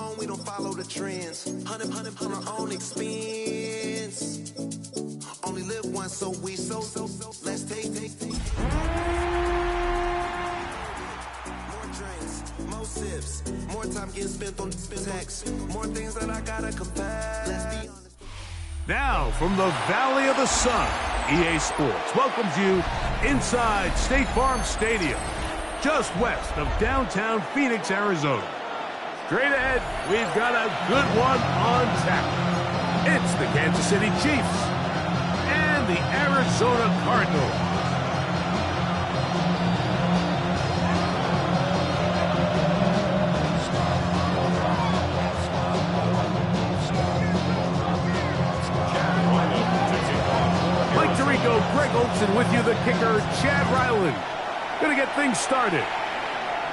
home, we don't follow the trends. Hundred on our own expense. Only live once, so let's take. More drinks, more sips, more time getting spent on text. More things that I gotta confess. Let's be honest. Now, from the Valley of the Sun, EA Sports welcomes you inside State Farm Stadium, just west of downtown Phoenix, Arizona. Straight ahead, we've got a good one on tap. It's the Kansas City Chiefs and the Arizona Cardinals. Mike Tirico, Greg Olson with you, the kicker, Chad Ryland. Gonna get things started.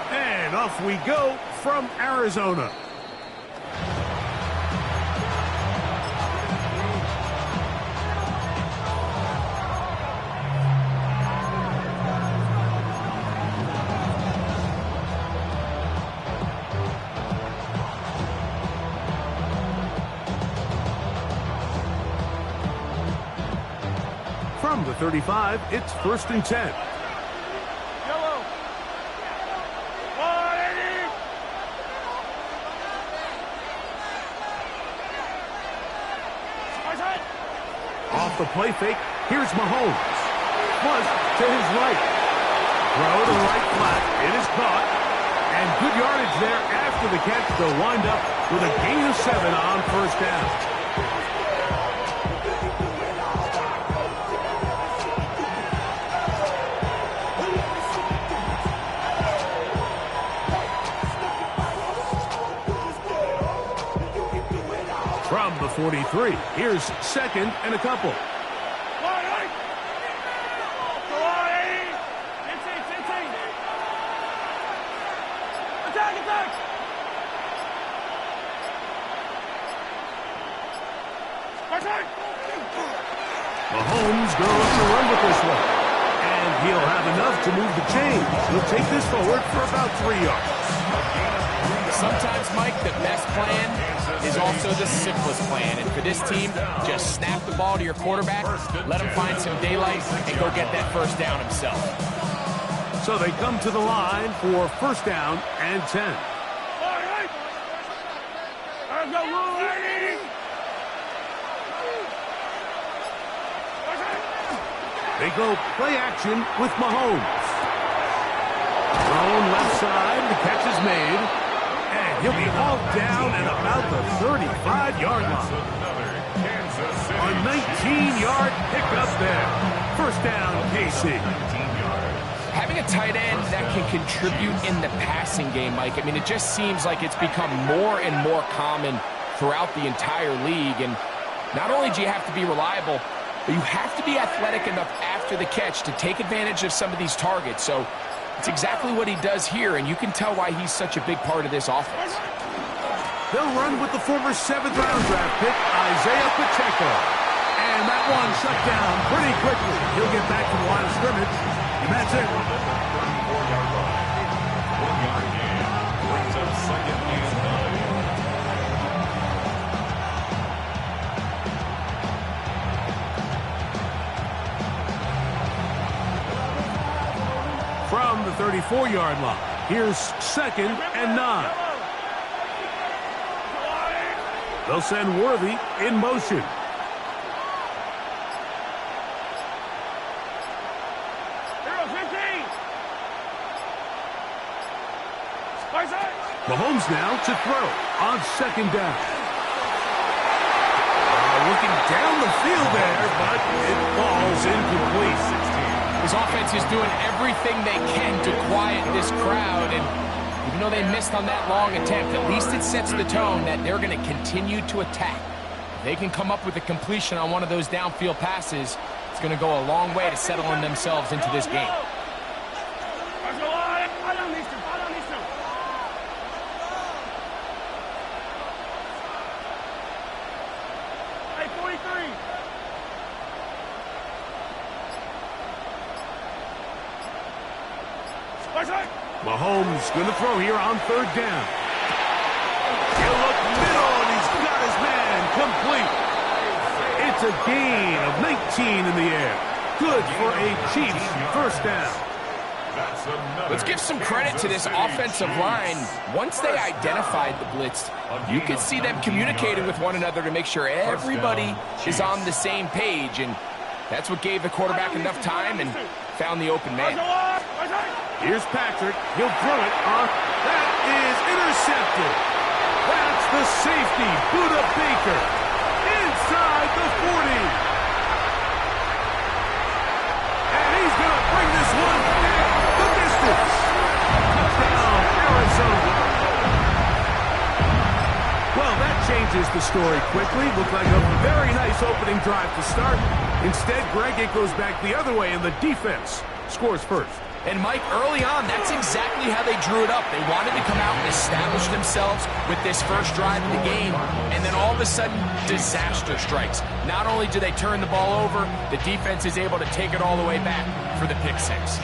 And off we go from Arizona. From the 35, it's 1st and 10. Off the play fake, here's Mahomes. Flush to his right. Throw to the right flat. It is caught. And good yardage there after the catch. They'll wind up with a gain of 7 on 1st down. From the 43, here's 2nd and a couple. Mahomes going to run with this one. And he'll have enough to move the chains. He'll take this forward for about 3 yards. Sometimes, Mike, the best plan is also the simplest plan. And for this team, just snap the ball to your quarterback, let him find some daylight, and go get that 1st down himself. So they come to the line for 1st down and 10. They go play action with Mahomes. Thrown left side, the catch is made. And he'll be all down at about the 35-yard line. A 19-yard pickup there. 1st down, KC. Having a tight end that can contribute in the passing game, Mike, I mean, it just seems like it's become more and more common throughout the entire league. And not only do you have to be reliable, but you have to be athletic enough after the catch to take advantage of some of these targets. So it's exactly what he does here, and you can tell why he's such a big part of this offense. They'll run with the former 7th-round draft pick, Isaiah Pacheco. And that one shut down pretty quickly. He'll get back to the line of scrimmage, and that's it. From the 34-yard line, here's 2nd and 9. They'll send Worthy in motion. Mahomes now to throw on 2nd down. Looking down the field there, but it falls incomplete. His offense is doing everything they can to quiet this crowd, and even though they missed on that long attempt, at least it sets the tone that they're going to continue to attack. If they can come up with a completion on one of those downfield passes, it's going to go a long way to settling themselves into this game. Mahomes going to throw here on 3rd down. He'll look complete. It's a gain of 19 in the air. Good for a Chiefs first down. Let's give some credit to this offensive line. Once they identified the blitz, you could see them communicating with one another to make sure everybody is on the same page, and that's what gave the quarterback enough time and found the open man. Here's Patrick. He'll throw it on. That is intercepted. That's the safety, Budda Baker, inside the 40. And he's going to bring this one back the distance. Touchdown, Arizona. Well, that changes the story quickly. Looked like a very nice opening drive to start. Instead, Greg, it goes back the other way, and the defense scores first. And, Mike, early on, that's exactly how they drew it up. They wanted to come out and establish themselves with this first drive of the game, and then all of a sudden, disaster strikes. Not only do they turn the ball over, the defense is able to take it all the way back for the pick six.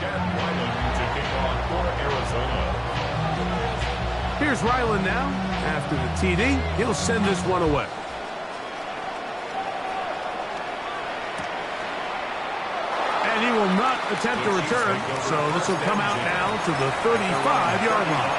Here's Ryland now. After the TD, he'll send this one away. He will not attempt to return, so this will come out now to the 35-yard line.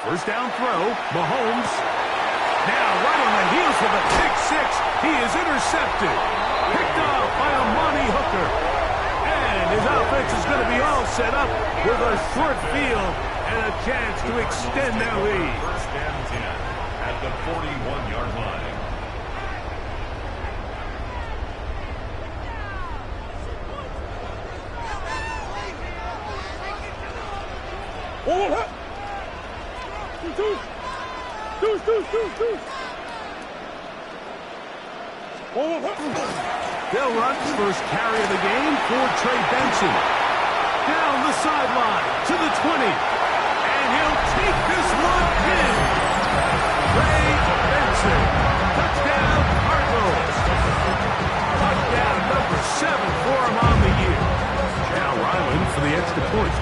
First down throw, Mahomes. Now right on the heels of the pick six. He is intercepted. Picked off by Amani Hooker. And his offense is going to be all set up with a short field and a chance to extend their lead. First and 10 at the 41-yard line. They'll run first carry of the game for Trey Benson. Down the sideline to the 20. And he'll take this one in. Trey Benson. Touchdown, Cardinals. Touchdown number 7 for him on the year. Now Ryland for the extra point.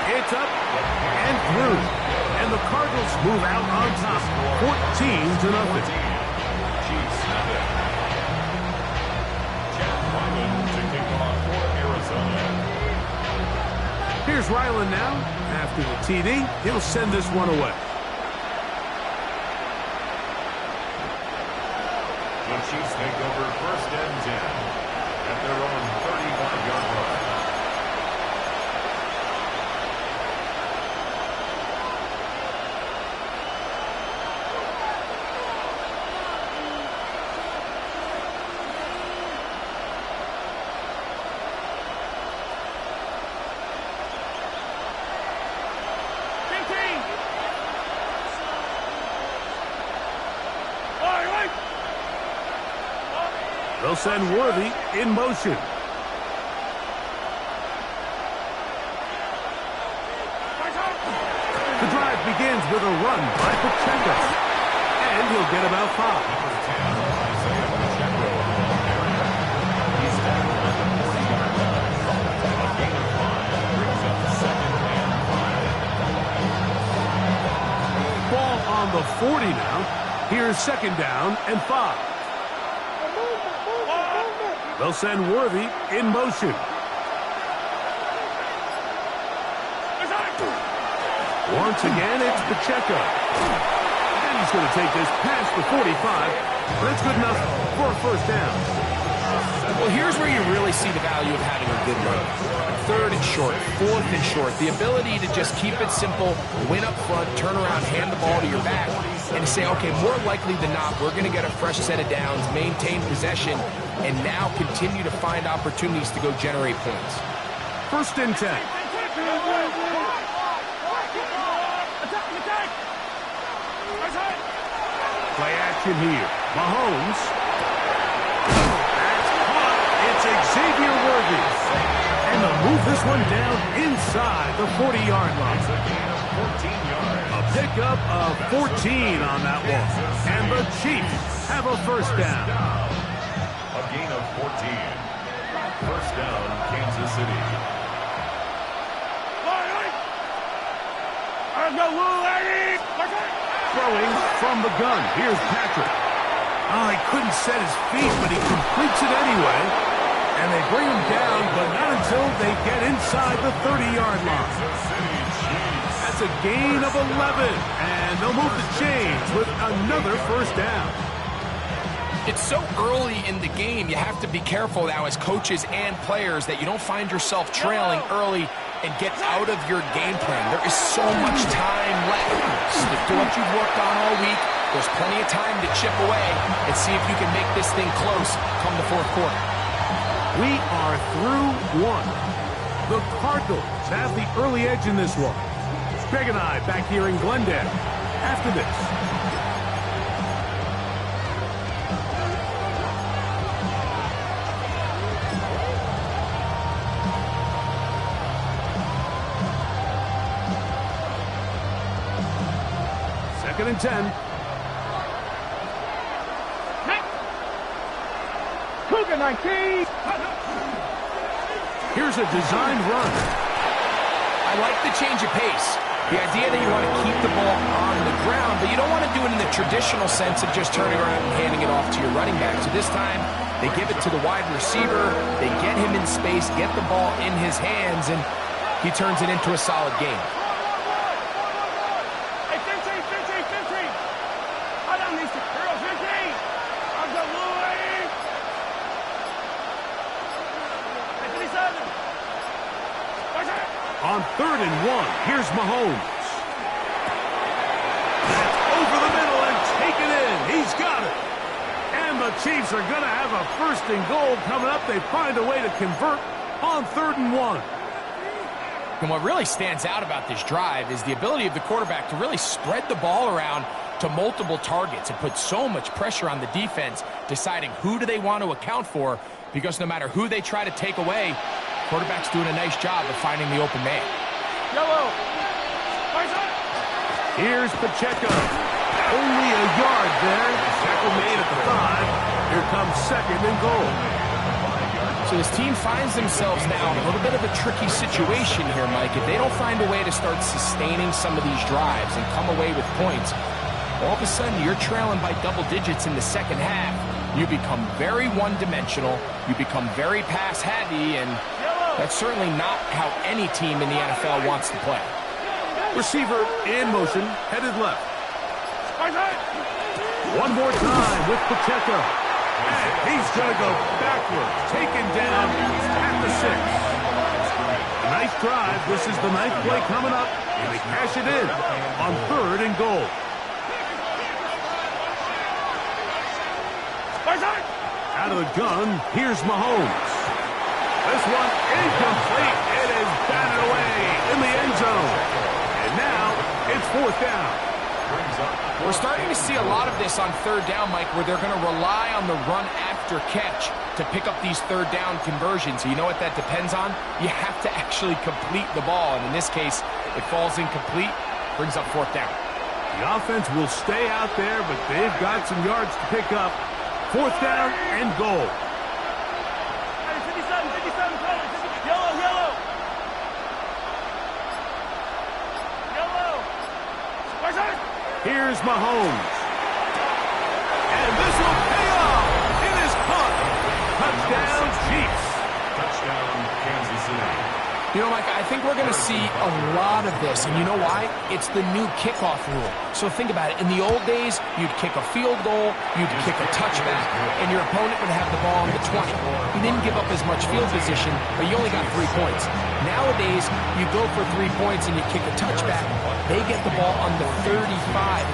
It's up and through. And the Cardinals move out on top, 14-0. Chiefs have it. Jack Ryland to kick off for Arizona. Here's Ryland now. After the TD, he'll send this one away. The Chiefs take over first and 10 at their own 35-yard line. They'll send Worthy in motion. The drive begins with a run by Pacheco. And he'll get about 5. Ball on the 40 now. Here's second down and 5. They'll send Worthy in motion. Once again, it's Pacheco. And he's going to take this past the 45. That's good enough for a first down. Well, here's where you really see the value of having a good run. Third and short, fourth and short, the ability to just keep it simple, win up front, turn around, hand the ball to your back, and to say, okay, more likely than not, we're going to get a fresh set of downs, maintain possession, and now continue to find opportunities to go generate points. First and 10. Play action here. Mahomes. That's caught. It's Xavier Worthy. And they'll move this one down inside the 40-yard line. It's a gain of 14 yards. A pickup of 14 on that one. And the Chiefs have a first down. A gain of 14. First down, Kansas City. Throwing from the gun. Here's Patrick. Oh, he couldn't set his feet, but he completes it anyway. And they bring him down, but not until they get inside the 30-yard line. That's a gain of 11. And they'll move the chains with another first down. It's so early in the game, you have to be careful now as coaches and players that you don't find yourself trailing early and get out of your game plan. There is so much time left. Stick to what you've worked on all week. There's plenty of time to chip away and see if you can make this thing close come the fourth quarter. We are through one. The Cardinals have the early edge in this one. Greg and I back here in Glendale after this. Second and 10. Cougar 19. Here's a designed run. I like the change of pace. The idea that you want to keep the ball on the ground, but you don't want to do it in the traditional sense of just turning around and handing it off to your running back. So this time, they give it to the wide receiver. They get him in space, get the ball in his hands, and he turns it into a solid game. Hey, 15. I don't need to girl, 15. I've got Louis. Hey, 57. On third and 1, here's Mahomes. That's over the middle and taken in. He's got it. And the Chiefs are going to have a first and goal coming up. They find a way to convert on third and 1. And what really stands out about this drive is the ability of the quarterback to really spread the ball around to multiple targets and put so much pressure on the defense, deciding who do they want to account for, because no matter who they try to take away, quarterback's doing a nice job of finding the open man. Yellow. Here's Pacheco. Only a yard there. Tackle made at the 5. Here comes second and goal. So this team finds themselves now in a little bit of a tricky situation here, Mike. If they don't find a way to start sustaining some of these drives and come away with points, all of a sudden you're trailing by double digits in the second half. You become very one-dimensional. You become very pass-heavy, and that's certainly not how any team in the NFL wants to play. Receiver in motion, headed left. One more time with Pacheco. And he's going to go backwards, taken down at the 6. A nice drive. This is the 9th play coming up, and they cash it in on third and goal. Out of the gun, here's Mahomes. This one incomplete. It is batted away in the end zone. And now it's fourth down. We're starting to see a lot of this on third down, Mike, where they're going to rely on the run after catch to pick up these third down conversions. So you know what that depends on? You have to actually complete the ball. And in this case, it falls incomplete, brings up fourth down. The offense will stay out there, but they've got some yards to pick up. Fourth down and goal. 57, yellow. Here's Mahomes. And this will pay off. It is caught. Touchdown, Chiefs. Touchdown, Kansas City. You know, Mike, I think we're going to see a lot of this, and you know why? It's the new kickoff rule. So think about it. In the old days, you'd kick a field goal, you'd kick a touchback, and your opponent would have the ball on the 20. You didn't give up as much field position, but you only got 3 points. Nowadays, you go for 3 points and you kick a touchback, they get the ball on the 35.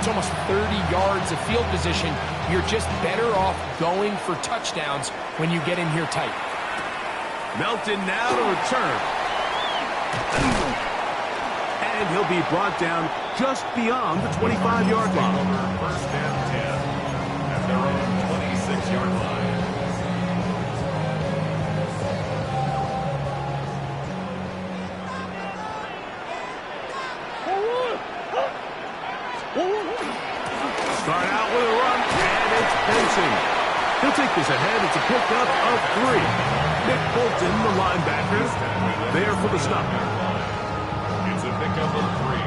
It's almost 30 yards of field position. You're just better off going for touchdowns when you get in here tight. Melton now to return. And he'll be brought down just beyond the 25-yard line. First and 10 at their own 26-yard line. Start out with a run, and it's Benson. He'll take this ahead. It's a pickup of 3. Nick Bolton, the linebacker, there for the stop. It's a pickup of 3.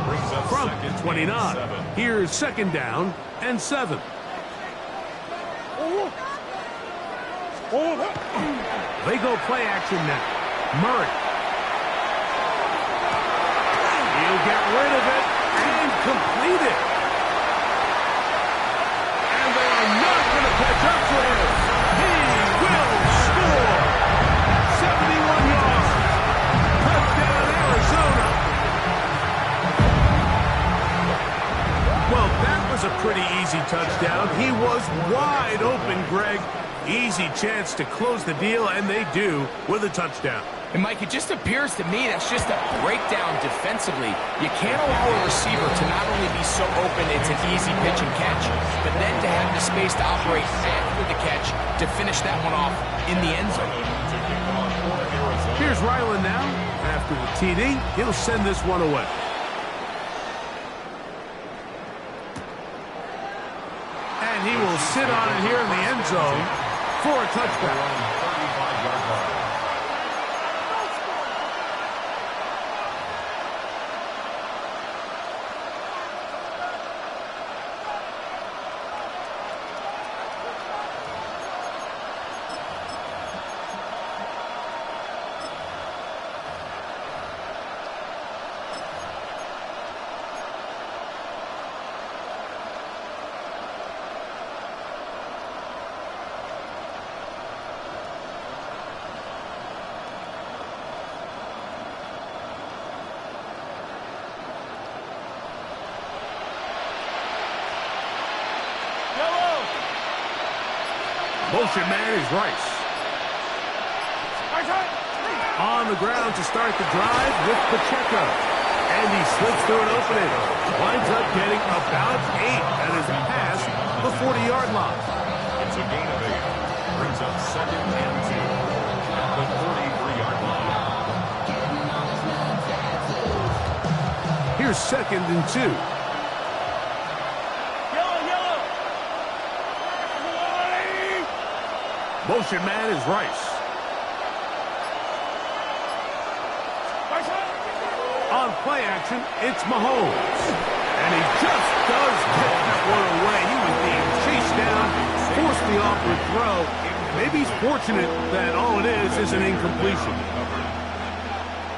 Brings up From second 29. 7. Here's second down and 7. They go play action now. Murray. He'll get rid of it and complete it. And they are not going to catch up to him. He will score. 71 yards. Touchdown, Arizona. Well, that was a pretty easy touchdown. He was wide open, Greg. Easy chance to close the deal, and they do with a touchdown. And, Mike, it just appears to me that's just a breakdown defensively. You can't allow a receiver to not only be so open it's an easy pitch and catch, but then to have the space to operate after the catch to finish that one off in the end zone. Here's Ryland now. After the TD, he'll send this one away. And he will sit on it here in the end zone for a touchdown. Motion man is Rice. On the ground to start the drive with Pacheco. And he slips through an opening. Winds up getting about 8. That is past the 40-yard line. It's a gain of 8. Brings up second and 2 at the 43-yard line. Here's second and 2. Motion man is Rice. On play action, it's Mahomes. And he just does get that one away. He was being chased down, forced the awkward throw. Maybe he's fortunate that all it is an incompletion.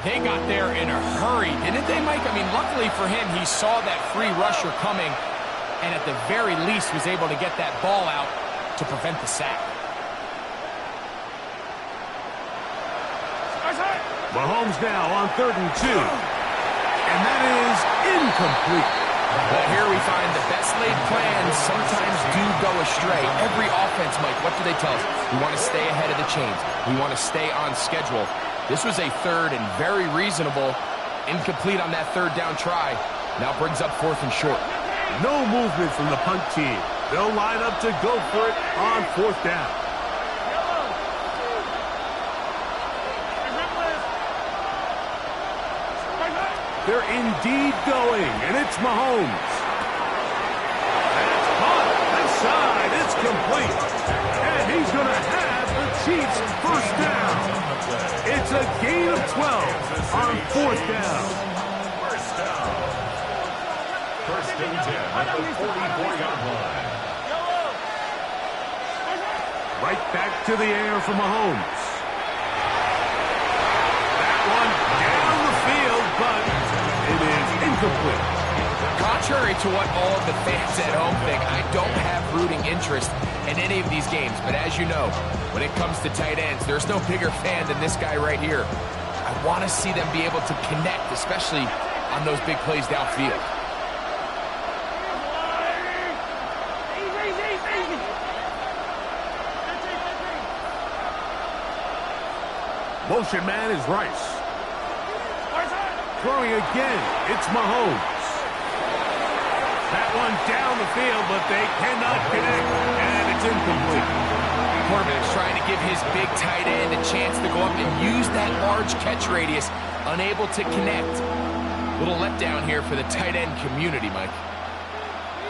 They got there in a hurry, didn't they, Mike? I mean, luckily for him, he saw that free rusher coming and at the very least was able to get that ball out to prevent the sack. Mahomes now on 3rd and 2. And that is incomplete. Well, here we find the best laid plans sometimes do go astray. Every offense, Mike, what do they tell us? We want to stay ahead of the chains. We want to stay on schedule. This was a 3rd and very reasonable. Incomplete on that 3rd down try. Now brings up 4th and short. No movement from the punt team. They'll line up to go for it on 4th down. They're indeed going, and it's Mahomes. That's caught. Left side, it's complete. And he's going to have the Chiefs' first down. It's a gain of 12 on 4th down. First and 10 at the 44-yard line. Right back to the air for Mahomes. That one incomplete. Contrary to what all of the fans at home think, I don't have rooting interest in any of these games. But as you know, when it comes to tight ends, there's no bigger fan than this guy right here. I want to see them be able to connect, especially on those big plays downfield. Motion man is Rice. Throwing again, it's Mahomes. That one down the field, but they cannot connect, and it's incomplete. Quarterback's trying to give his big tight end a chance to go up and use that large catch radius, unable to connect. Little letdown here for the tight end community, Mike.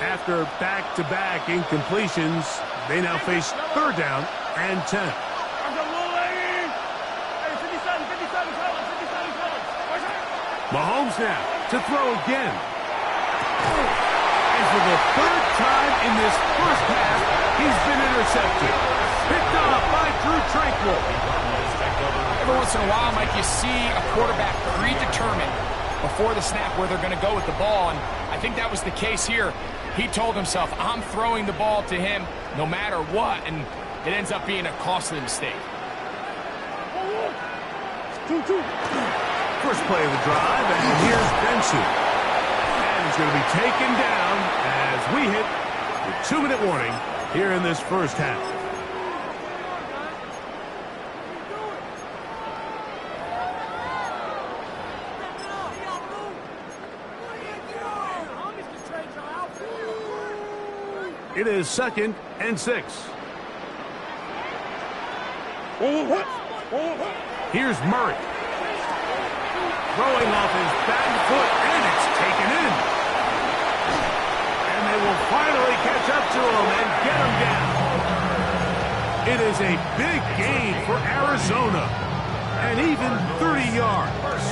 After back-to-back incompletions, they now face 3rd down and 10. Mahomes now to throw again. And for the 3rd time in this first half, he's been intercepted. Picked off by Drue Tranquill. Every once in a while, Mike, you see a quarterback predetermined before the snap where they're going to go with the ball, and I think that was the case here. He told himself, I'm throwing the ball to him no matter what, and it ends up being a costly mistake. 2-2. First play of the drive, and here's Benson. And he's going to be taken down as we hit the 2-minute warning here in this first half. It is 2nd and 6. Here's Murray. Throwing off his back foot, and it's taken in. And they will finally catch up to him and get him down. It is a big gain for Arizona, and even 30 yards.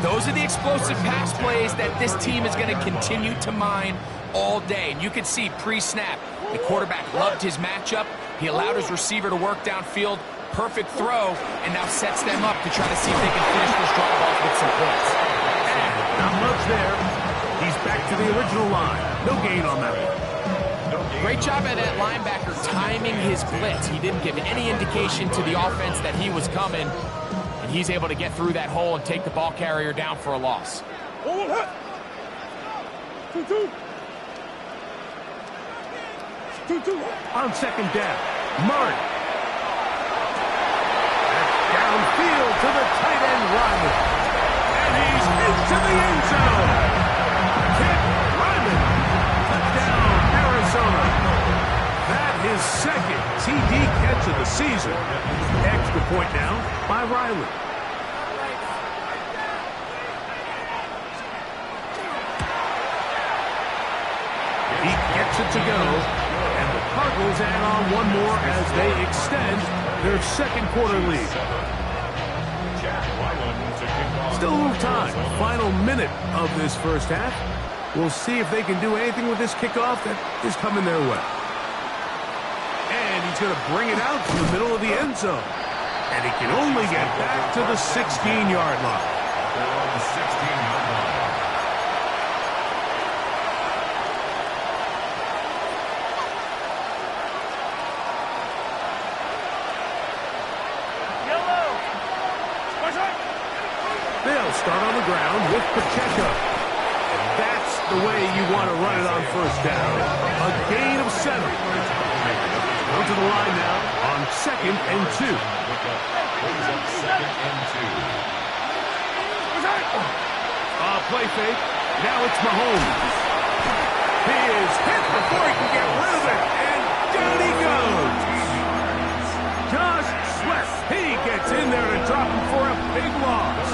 Those are the explosive pass plays that this team is going to continue to mine all day. And you can see pre-snap, the quarterback loved his matchup. He allowed his receiver to work downfield. Perfect throw, and now sets them up to try to see if they can finish this drive off with some points. And not much there. He's back to the original line. No gain on that one. Great job by that linebacker timing his blitz. He didn't give any indication to the offense that he was coming, and he's able to get through that hole and take the ball carrier down for a loss. 2-2. On 2nd down, Murray. Downfield to the tight end, Ryman. And he's into the end zone. Kent Ryman. Touchdown, Arizona. That his 2nd TD catch of the season. Extra point now by Riley. He gets it to go. And the Cardinals add on one more as they extend their 2nd quarter lead. Still a little time. Final minute of this first half. We'll see if they can do anything with this kickoff that is coming their way. And he's going to bring it out to the middle of the end zone. And he can only get back to the 16-yard line. The 16-yard line. They'll start on the ground with Pacheco. And that's the way you want to run it on 1st down. A gain of 7. Go to the line now on 2nd and 2. Play fake. Now it's Mahomes. He is hit before he can get rid of it. And down he goes. Josh Sweat. He gets in there to drop him for a big loss.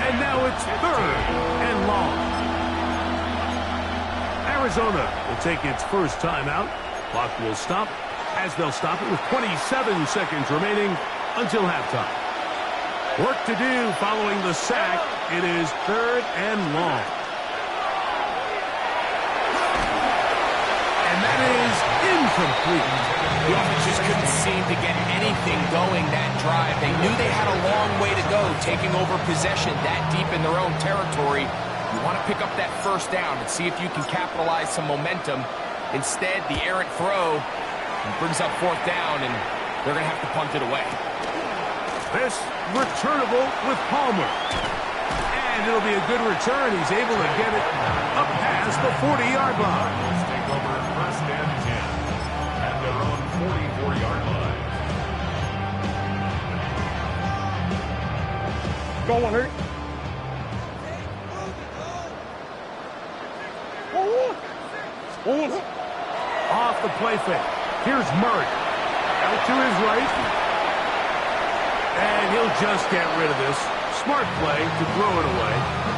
And now it's 3rd and long. Arizona will take its first timeout. Clock will stop as they'll stop it with 27 seconds remaining until halftime. Work to do following the sack. It is 3rd and long. And that is incomplete. The offense just couldn't seem to get anything going that drive. They knew they had a long way to go, taking over possession that deep in their own territory. You want to pick up that first down and see if you can capitalize some momentum. Instead, the errant throw brings up fourth down, and they're going to have to punt it away. This returnable with Palmer. And it'll be a good return. He's able to get it up past the 40-yard line. Let's take over first and 10 at their own 44-yard line. Go on, Hurt. Off the play fake. Here's Murray. Out to his right. And he'll just get rid of this. Smart play to throw it away.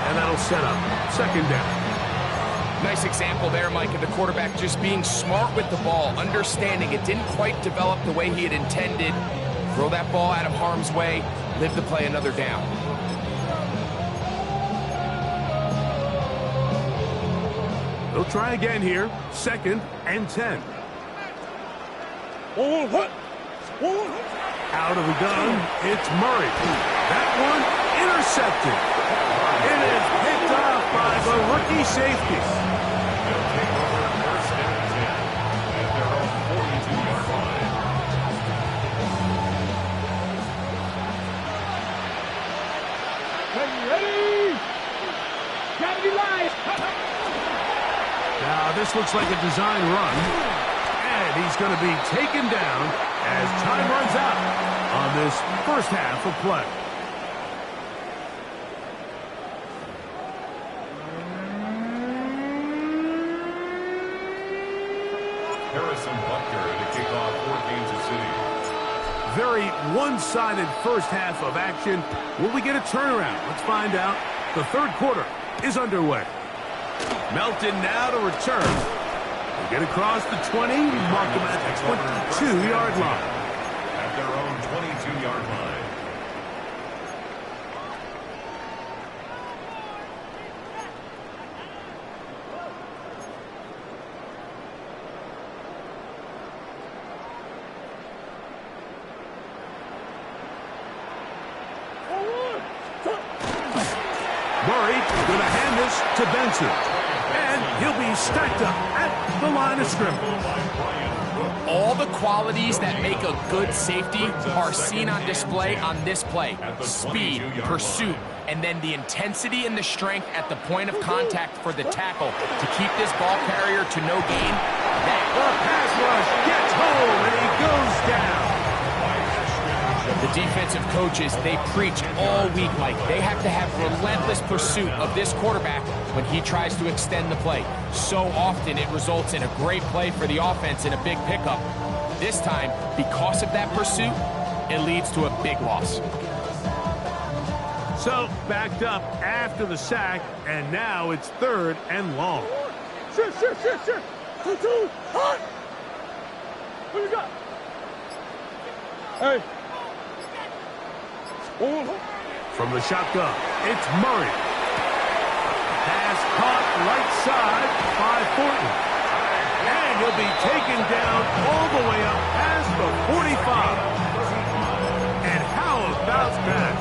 And that'll set up second down. Nice example there, Mike, of the quarterback just being smart with the ball, understanding it didn't quite develop the way he had intended. Throw that ball out of harm's way, live to play another down. They'll try again here. Second and 10. Out of the gun, it's Murray. That one intercepted. It is picked off by the rookie safety. They'll take over first and 10 at their own 42-yard line. Ready? Gotta be live. Now this looks like a design run. And he's going to be taken down as time runs out on this first half of play. Harrison Butker to kick off for Kansas City. Very one-sided first half of action. Will we get a turnaround? Let's find out. The third quarter is underway. Melton now to return. They get across the 20, mark them at the 22-yard line. At their own 22-yard line. Murray going to hand this to Benson. And he'll be stacked up at the line of scrimmage. All the qualities that make a good safety are seen on display on this play. Speed, pursuit, and then the intensity and the strength at the point of contact for the tackle to keep this ball carrier to no gain. The pass rush gets home, and he goes down. The defensive coaches, they preach all week, Mike. They have to have relentless pursuit of this quarterback when he tries to extend the play. So often it results in a great play for the offense and a big pickup. This time, because of that pursuit, it leads to a big loss. So, backed up after the sack, and now it's third and long. Shit. 2-2, hot. What you got? Hey. From the shotgun, it's Murray. Pass caught right side by Thornton. And he'll be taken down all the way up past the 45. And how about that?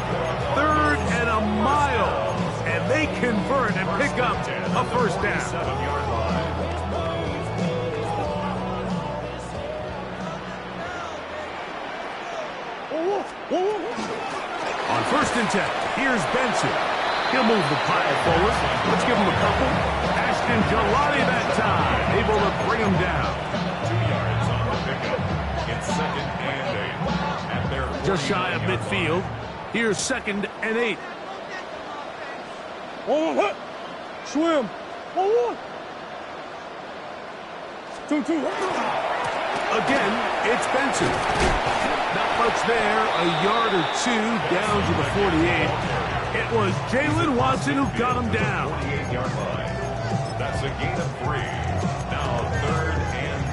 Third and a mile. And they convert and pick up a first down. 7-yard line. On first and 10, here's Benson. He'll move the pile forward. Let's give him a couple. Ashton Gillotte that time, able to bring him down. 2 yards on the pickup. It's second and 8 at their Just shy of 48-yard midfield. line. Here's second and 8. Swim. 2-2. Again, it's Benson. Not much there, a yard or two down to the 48. It was Jalen Watson who got him down. 48-yard line. That's a gain of 3. Now third and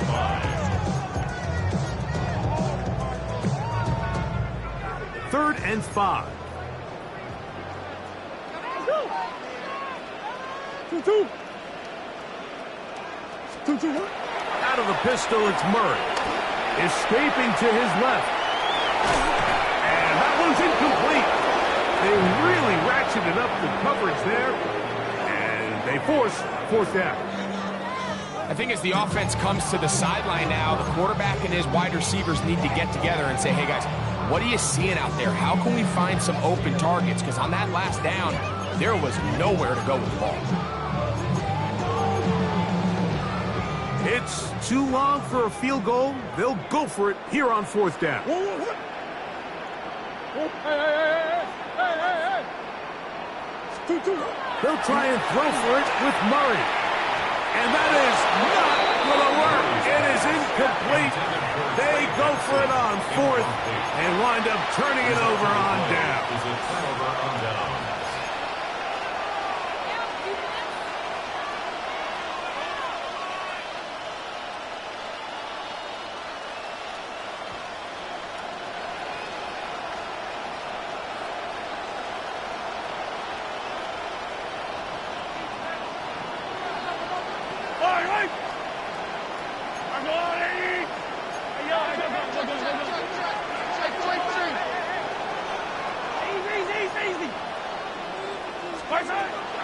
5. Third and 5. 2-2. Out of the pistol, it's Murray. Escaping to his left. And that one's incomplete. They really ratcheted up the coverage there. And They force fourth down. I think as the offense comes to the sideline now, the quarterback and his wide receivers need to get together and say, hey, guys, what are you seeing out there? How can we find some open targets? Because on that last down, there was nowhere to go with the ball. It's too long for a field goal. They'll go for it here on fourth down. They'll try and throw for it with Murray. And that is not going to work. It is incomplete. They go for it on fourth and wind up turning it over on down.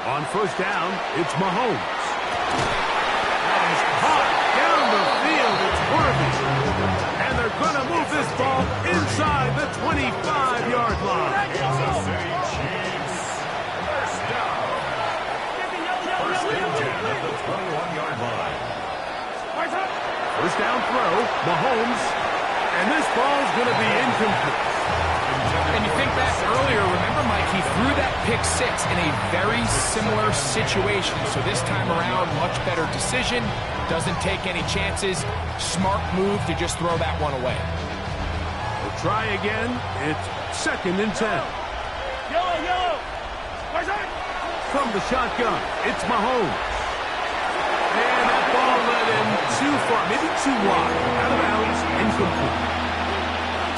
On first down, it's Mahomes. That is hot down the field. It's Worthy. And they're going to move this ball inside the 25-yard line. Kansas City Chiefs. First down. First and 10 at the 21-yard line. First down throw, Mahomes. And this ball's going to be incomplete. And you think back earlier, remember, Mike, he threw that pick six in a very similar situation. So this time around, much better decision. Doesn't take any chances. Smart move to just throw that one away. We'll try again. It's second and 10. Yellow. From the shotgun, it's Mahomes. And that ball led him too far, maybe too wide. Out of bounds, incomplete.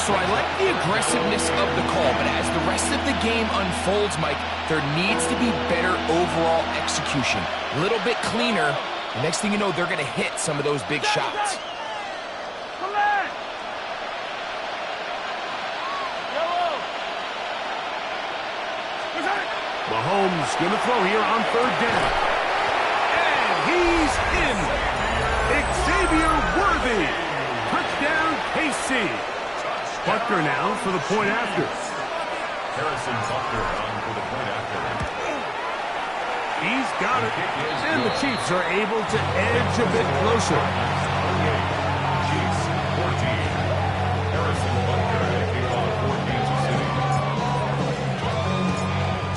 So I like the aggressiveness of the call, but as the rest of the game unfolds, Mike, there needs to be better overall execution. A little bit cleaner. The next thing you know, they're going to hit some of those big shots. Come on. Yellow. Mahomes going to throw here on third down. And he's in. Xavier Worthy. Touchdown, KC. Butker now for the point after. Harrison Butker on for the point after. He's got it. And the Chiefs are able to edge a bit closer. Chiefs 14. Harrison Butker at kickoff for Kansas City.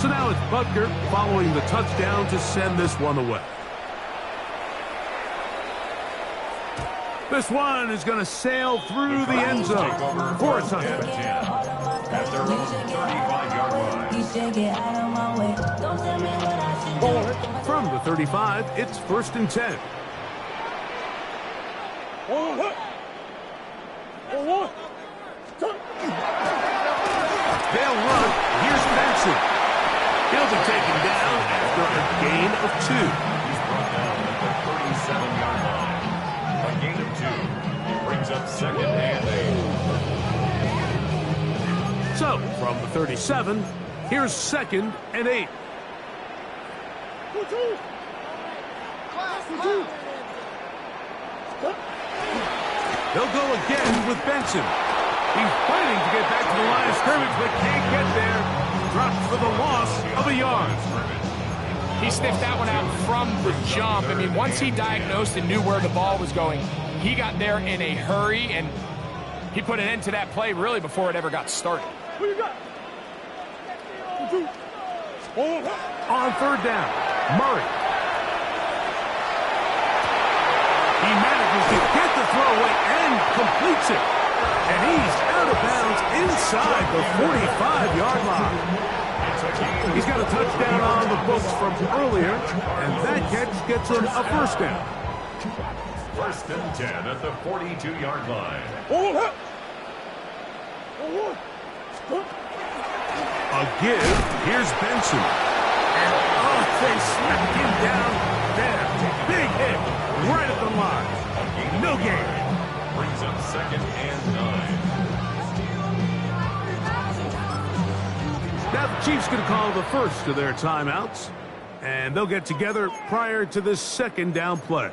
So now it's Butker following the touchdown to send this one away. This one is going to sail through the end zone for a touchdown. At their own 35-yard line. From the 35, it's first and 10. They'll run. Here's Benson. He'll be taken down after a gain of 2. He's brought down at the 37-yard line. A gain of 2 brings up second and 8. So, from the 37, here's second and 8. They'll go again with Benson. He's fighting to get back to the line of scrimmage, but can't get there. Dropped for the loss of a yard. He sniffed that one out from the jump. I mean, once he diagnosed and knew where the ball was going, he got there in a hurry, and he put an end to that play really before it ever got started. Who you got? On third down, Murray. He manages to get the throw away and completes it. And he's out of bounds inside the 45-yard line. He's got a touchdown on the books from earlier, and that catch gets him a first down. First and 10 at the 42-yard line. A give. Here's Benson. And, they smacked him down there. Big hit right at the line. No gain. Brings up second and 9. Now the Chiefs going to call the first of their timeouts. And they'll get together prior to the second down play.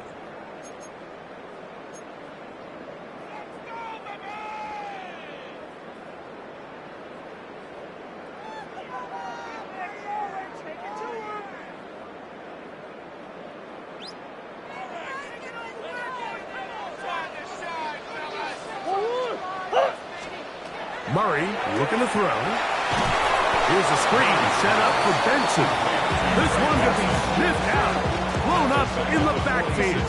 Murray looking to throw. Here's a screen set up for Benson. This one could be sniffed out, blown up in the backfield.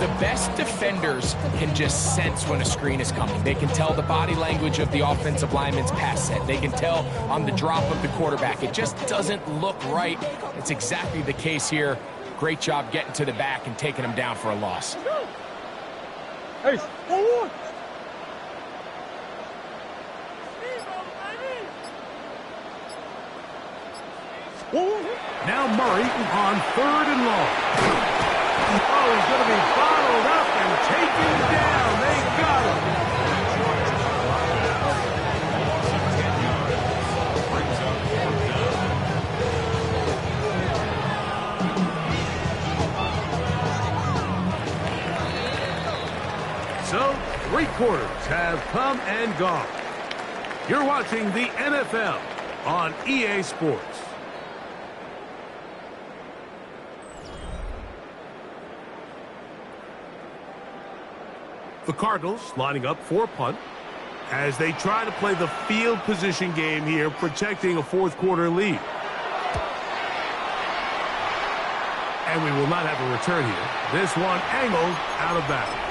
The best defenders can just sense when a screen is coming. They can tell the body language of the offensive lineman's pass set. They can tell on the drop of the quarterback. It just doesn't look right. It's exactly the case here. Great job getting to the back and taking him down for a loss. Hey, forward. Now Murray on 3rd and long. Oh, he's going to be bottled up and taken down. They got him. So, 3 quarters have come and gone. You're watching the NFL on EA Sports. The Cardinals lining up for a punt as they try to play the field position game here, protecting a 4th quarter lead. And we will not have a return here. This one angled out of bounds.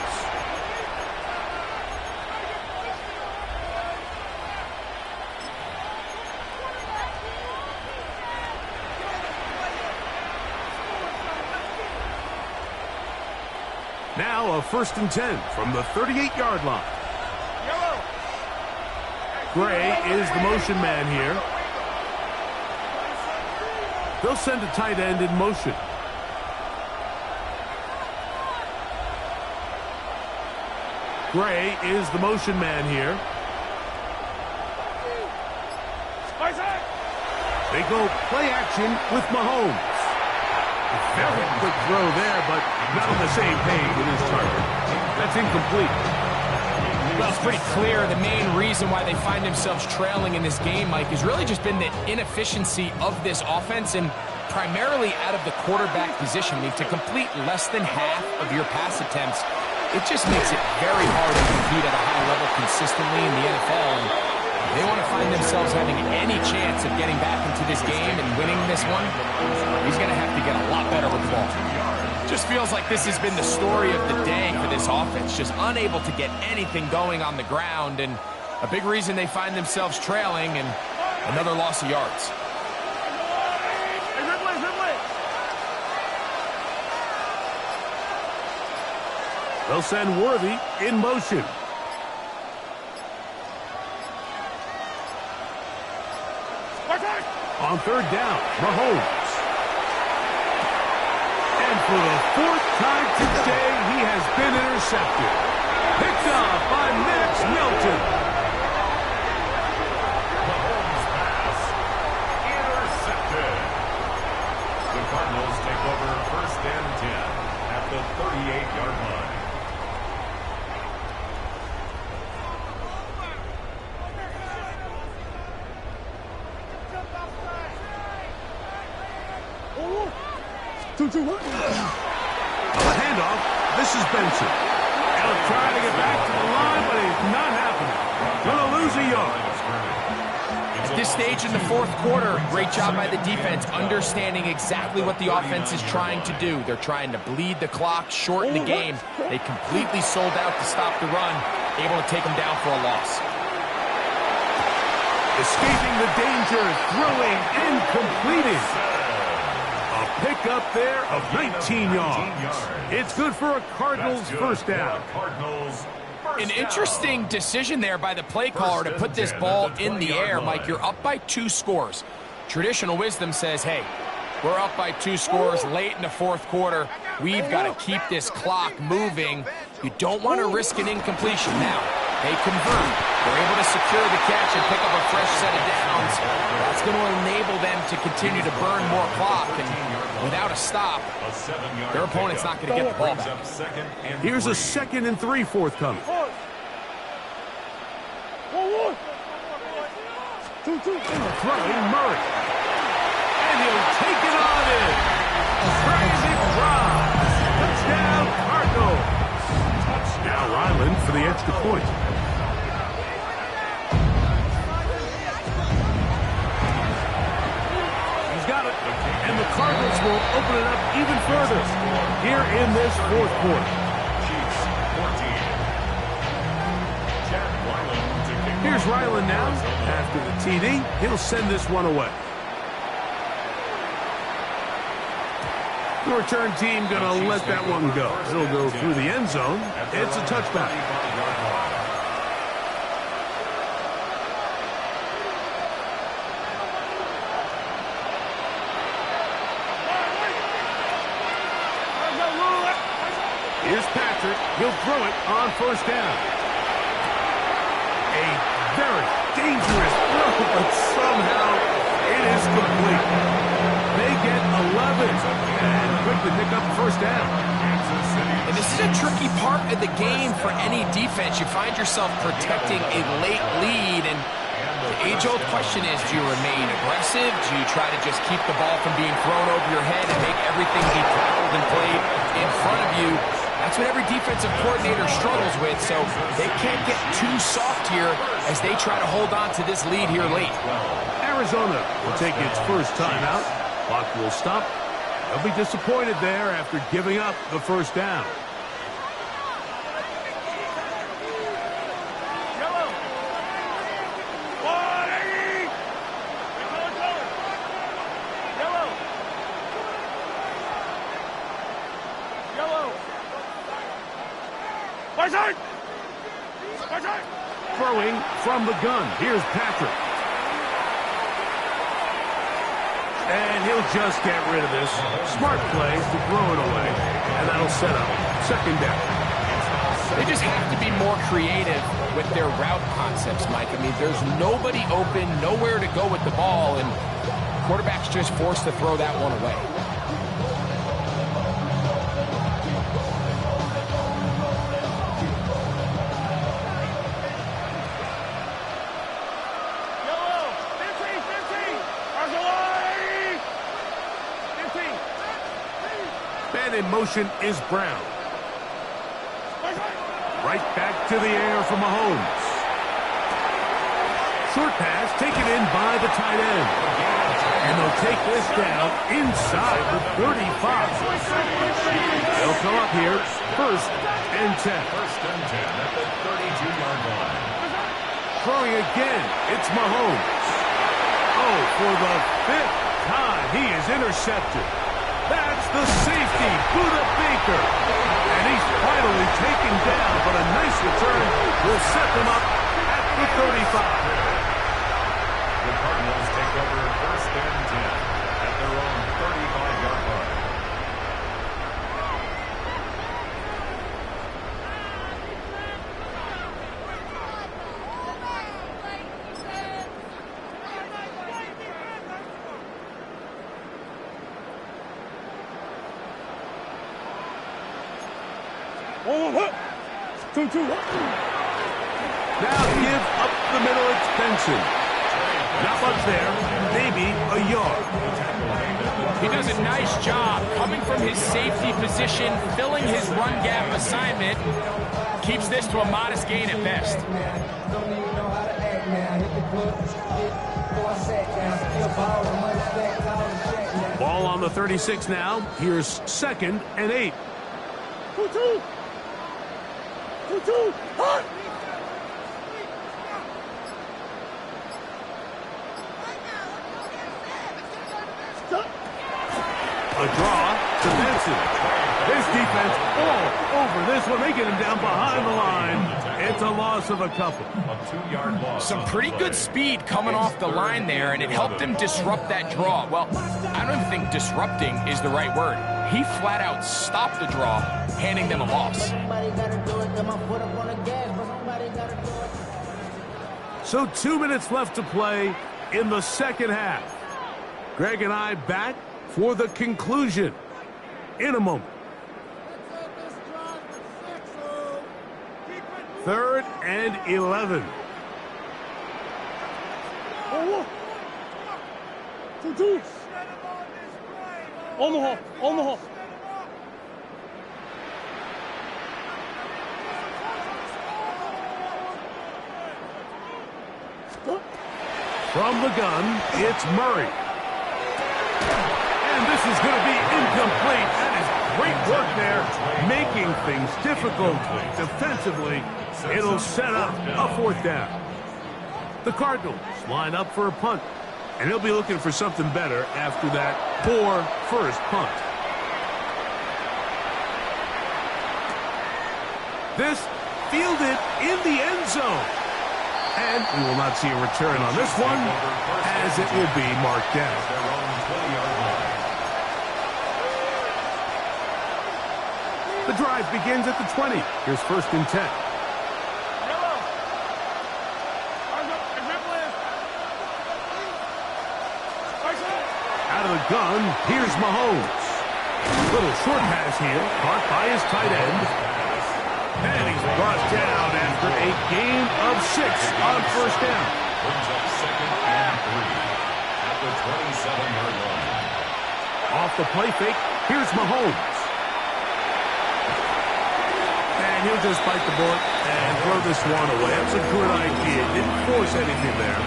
Now a 1st and 10 from the 38-yard line. Gray is the motion man here. They'll send a tight end in motion. Gray is the motion man here. They go play action with Mahomes. Very quick throw there, but not on the same page with his target. That's incomplete. Well, it's pretty clear the main reason why they find themselves trailing in this game, Mike, has really just been the inefficiency of this offense and primarily out of the quarterback position. I mean, to complete less than half of your pass attempts, it just makes it very hard to compete at a high level consistently in the NFL. And they want to find themselves having any chance of getting back into this game and winning this one. He's going to have to get a lot better with the ball. Just feels like this has been the story of the day for this offense. Just unable to get anything going on the ground, and a big reason they find themselves trailing and another loss of yards. They'll send Worthy in motion. On 3rd down, Mahomes. And for the 4th time today, he has been intercepted. Picked up by Max Milton. Mahomes' pass intercepted. The Cardinals take over 1st and 10 at the 38-yard line. On the handoff, this is Benson. He'll try to get back to the line, but it's not happening. Gonna lose a yard. At this stage in the 4th quarter, great job by the defense, understanding exactly what the offense is trying to do. They're trying to bleed the clock, shorten the game. They completely sold out to stop the run, able to take them down for a loss. Escaping the danger, throwing and completing. Pick up there of 19 yards. It's good for a Cardinals first down. An interesting decision there by the play caller to put this ball in the air. Mike, you're up by 2 scores. Traditional wisdom says, hey, we're up by 2 scores late in the 4th quarter. We've got to keep this clock moving. You don't want to risk an incompletion. Now, They convert. They're able to secure the catch and pick up a fresh set of downs. That's going to enable them to continue to burn more clock. And without a stop, their opponent's not going to get the ball back. Here's a 2nd and 3 forthcoming. Throwing Murray. And he'll take it on in. Crazy drive. Touchdown, Cardinals. Now Ryland for the extra point. He's got it. And the Cardinals will open it up even further here in this 4th quarter. Here's Ryland now. After the TD, he'll send this one away. The return team going to let that one go. It'll go through the end zone. It's a touchback. Here's Patrick. He'll throw it on 1st down. A very dangerous throw, but somehow it is complete. They get 11 and quickly pick up 1st down. And this is a tricky part of the game for any defense. You find yourself protecting a late lead, and the age-old question is, do you remain aggressive? Do you try to just keep the ball from being thrown over your head and make everything be tackled and played in front of you? That's what every defensive coordinator struggles with, so they can't get too soft here as they try to hold on to this lead here late. Arizona will take its first timeout. Clock will stop. They'll be disappointed there after giving up the 1st down. Throwing from the gun. Here's Patrick. And he'll just get rid of this. Smart play to throw it away. And that'll set up 2nd down. They just have to be more creative with their route concepts, Mike. I mean, there's nobody open, nowhere to go with the ball, and quarterback's just forced to throw that one away. In motion is Brown. Right back to the air for Mahomes. Short pass taken in by the tight end. And they'll take this down inside the 35. They'll come up here 1st and 10. 1st and 10 at the 32-yard line. Throwing again, it's Mahomes. Oh, for the 5th time, he is intercepted. That's the safety, Budda Baker. And he's finally taken down, but a nice return will set them up at the 35. The Cardinals take over 1st and 10 at their own 35-yard line. Now give up the middle, it's Benson. Not much there, maybe a yard. He does a nice job coming from his safety position, filling his run gap assignment. Keeps this to a modest gain at best. Ball on the 36 now. Here's 2nd and 8. 2-2. 2-2. Hot. A draw to Benson. This defense all over this one. They get him down behind the line. It's a loss of a couple. A 2-yard loss. Some pretty good speed coming off the line there, and it helped him disrupt that draw. Well, I don't even think disrupting is the right word. He flat out stopped the draw, handing them a loss. Somebody gotta do it, got my foot up on the gas, but somebody gotta do it. So 2 minutes left to play in the second half. Greg and I back for the conclusion in a moment. 3rd and 11. Omaha. From the gun, it's Murray. And this is going to be incomplete. That is great work there, making things difficult defensively. It'll set up a 4th down. The Cardinals line up for a punt, and they'll be looking for something better after that poor first punt. This fielded in the end zone. And we will not see a return on this one, as it will be marked down. The drive begins at the 20. Here's 1st and 10. Out of the gun, here's Mahomes. Little short pass here, caught by his tight end. And he's brought down after a gain of 6 on 1st down. Brings up 2nd and 3 at the 27-yard line. Off the play fake, here's Mahomes. And he'll just bite the bullet and throw this one away. That's a good idea. Didn't force anything there.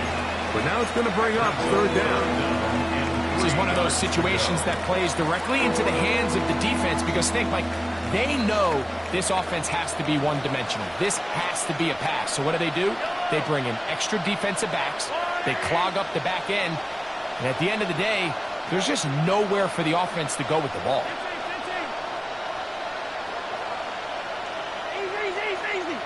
But now it's going to bring up 3rd down. This is one of those situations that plays directly into the hands of the defense because, think, like, they know this offense has to be one-dimensional. This has to be a pass. So what do? They bring in extra defensive backs. They clog up the back end. And at the end of the day, there's just nowhere for the offense to go with the ball. Easy.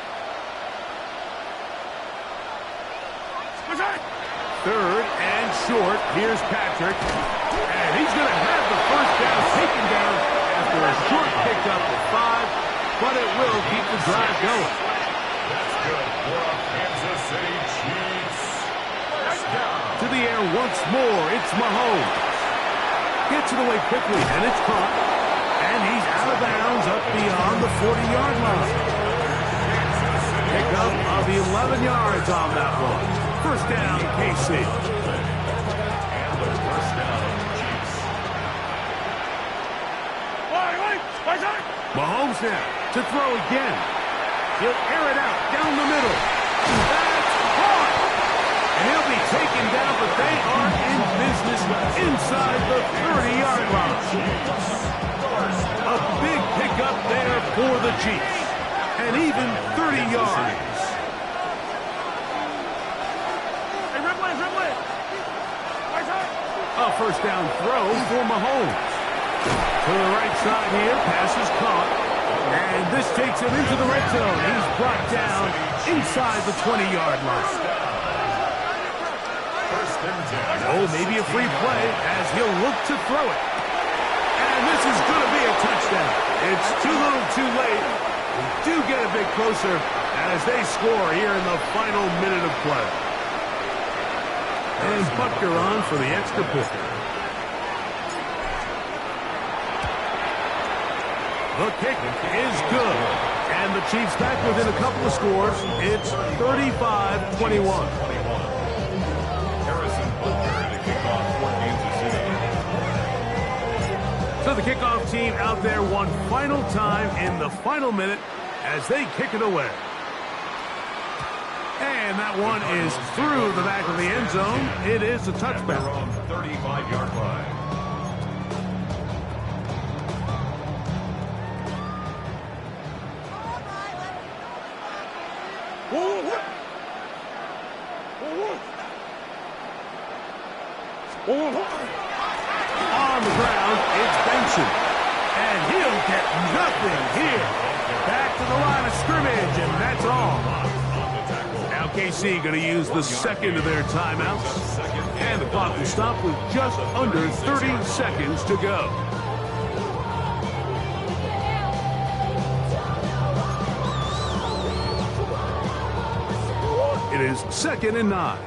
3rd and short. Here's Patrick. And he's going to have the 1st down taken down after a short pickup at 5, but it will keep the drive going. That's good for a Kansas City Chiefs. To the air once more, it's Mahomes. Gets it away quickly, and it's caught. And he's out of bounds up beyond the 40-yard line. Pickup of 11 yards on that one. 1st down, KC. And the 1st down, Chiefs. Mahomes now to throw again. He'll air it out down the middle. That's caught. And he'll be taken down, but they are in business inside the 30-yard line. A big pickup there for the Chiefs. And even 30 yards. A 1st down throw for Mahomes. To the right side here, pass is caught. And this takes him into the red zone. He's brought down inside the 20-yard line. Oh, maybe a free play as he'll look to throw it. And this is going to be a touchdown. It's too little too late. We do get a bit closer as they score here in the final minute of play. And Butker on for the extra point. The kick is good. And the Chiefs back within a couple of scores. It's 35-21. Harrison Butker to kick off for Kansas City. So the kickoff team out there one final time in the final minute as they kick it away. And that one is through the back of the end zone. It is a touchback. Their own 35-yard line. On the ground, it's Benson. And he'll get nothing here. Back to the line of scrimmage, and that's all. Now KC going to use the second of their timeouts. And the clock will stop with just under 30 seconds to go. It is 2nd and 9.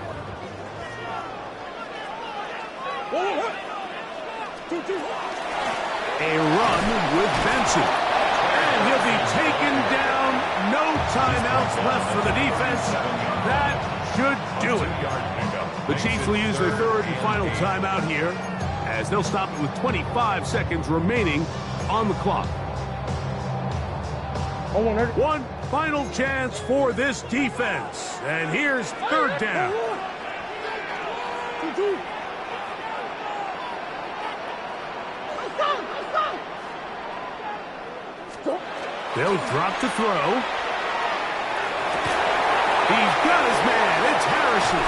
A run with Benson. And he'll be taken down. No timeouts left for the defense. That should do it. The Chiefs will use their 3rd and final timeout here, as they'll stop it with 25 seconds remaining on the clock. One final chance for this defense. And here's 3rd down. They'll drop to throw. He's got his man. It's Harrison.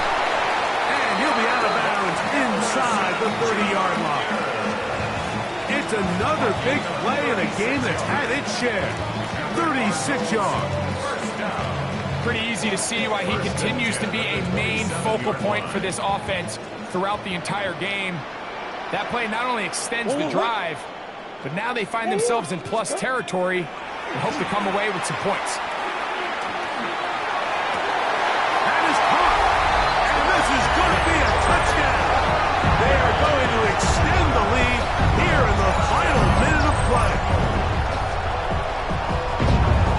And he'll be out of bounds inside the 30-yard line. It's another big play in a game that's had its share. 36 yards. Pretty easy to see why he continues to be a main focal point for this offense throughout the entire game. That play not only extends the drive, but now they find themselves in plus territory and hope to come away with some points. That is caught. And this is going to be a touchdown. They are going to extend the lead here in the final minute of play.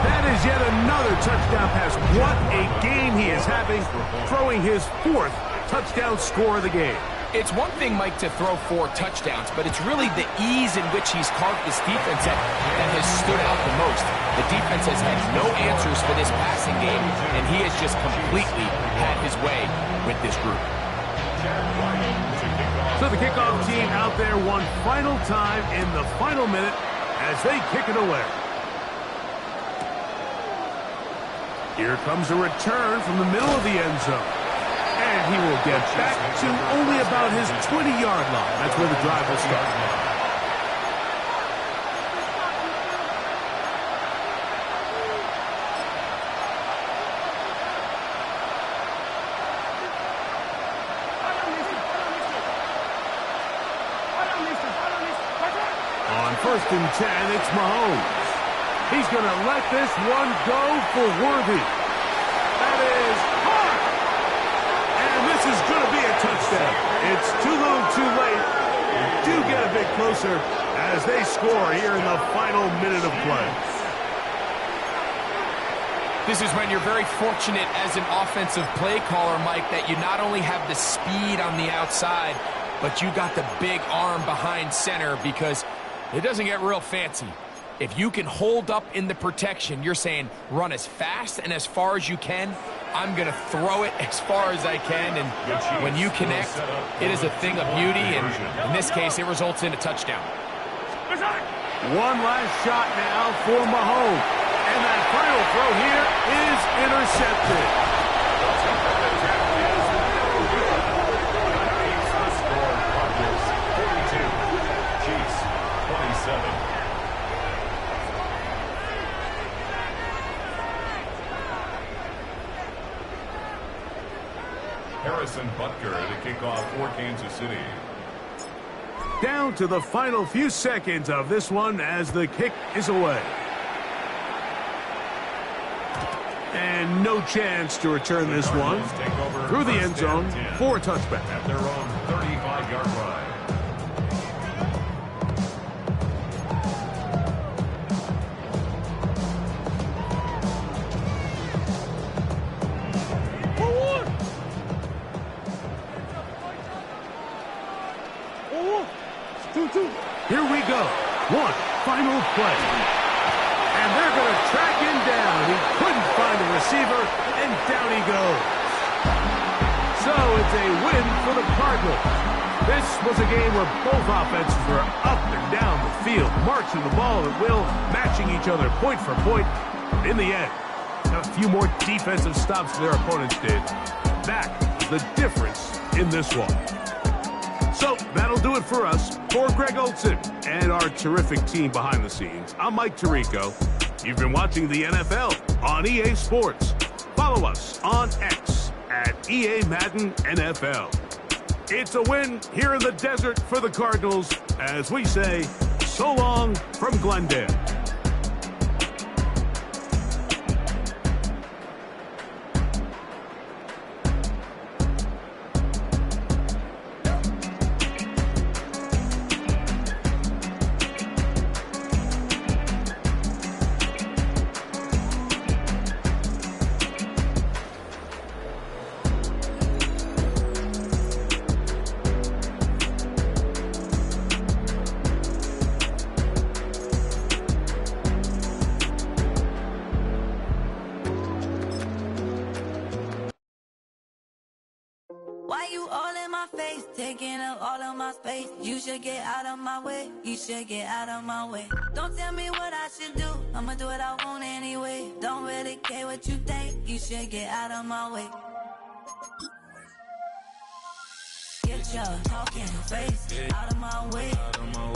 That is yet another touchdown pass. What a game he is having, throwing his 4th touchdown score of the game. It's one thing, Mike, to throw 4 touchdowns, but it's really the ease in which he's carved this defense that has stood out the most. The defense has had no answers for this passing game, and he has just completely had his way with this group. So the kickoff team out there one final time in the final minute as they kick it away. Here comes a return from the middle of the end zone. And he will get back to only about his 20-yard line. That's where the drive will start. On 1st and 10, it's Mahomes. He's going to let this one go for Worthy. That is hard. And this is going to be a touchdown. It's too little too late. They do get a bit closer as they score here in the final minute of play. This is when you're very fortunate as an offensive play caller, Mike, that you not only have the speed on the outside, but you got the big arm behind center, because it doesn't get real fancy. If you can hold up in the protection, you're saying run as fast and as far as you can. I'm going to throw it as far as I can, and when you connect, it is a thing of beauty, and in this case, it results in a touchdown. One last shot now for Mahomes, and that final throw here is intercepted. Chiefs 27. Harrison Butker to kick off for Kansas City. Down to the final few seconds of this one as the kick is away. And no chance to return this one through the end zone for a touchback. At their own 35-yard line. Here we go. One final play. And they're going to track him down. He couldn't find a receiver, and down he goes. So it's a win for the Cardinals. This was a game where both offenses were up and down the field, marching the ball at will, matching each other point for point. In the end, a few more defensive stops their opponents did. That was the difference in this one. So that'll do it for us. For Greg Olsen and our terrific team behind the scenes, I'm Mike Tirico. You've been watching the NFL on EA Sports. Follow us on X at EA Madden NFL. It's a win here in the desert for the Cardinals as we say, so long from Glendale. you all in my face, taking up all of my space. You should get out of my way, you should get out of my way. Don't tell me what I should do, I'ma do what I want anyway. Don't really care what you think, you should get out of my way. Get your talking face out of my way, out of my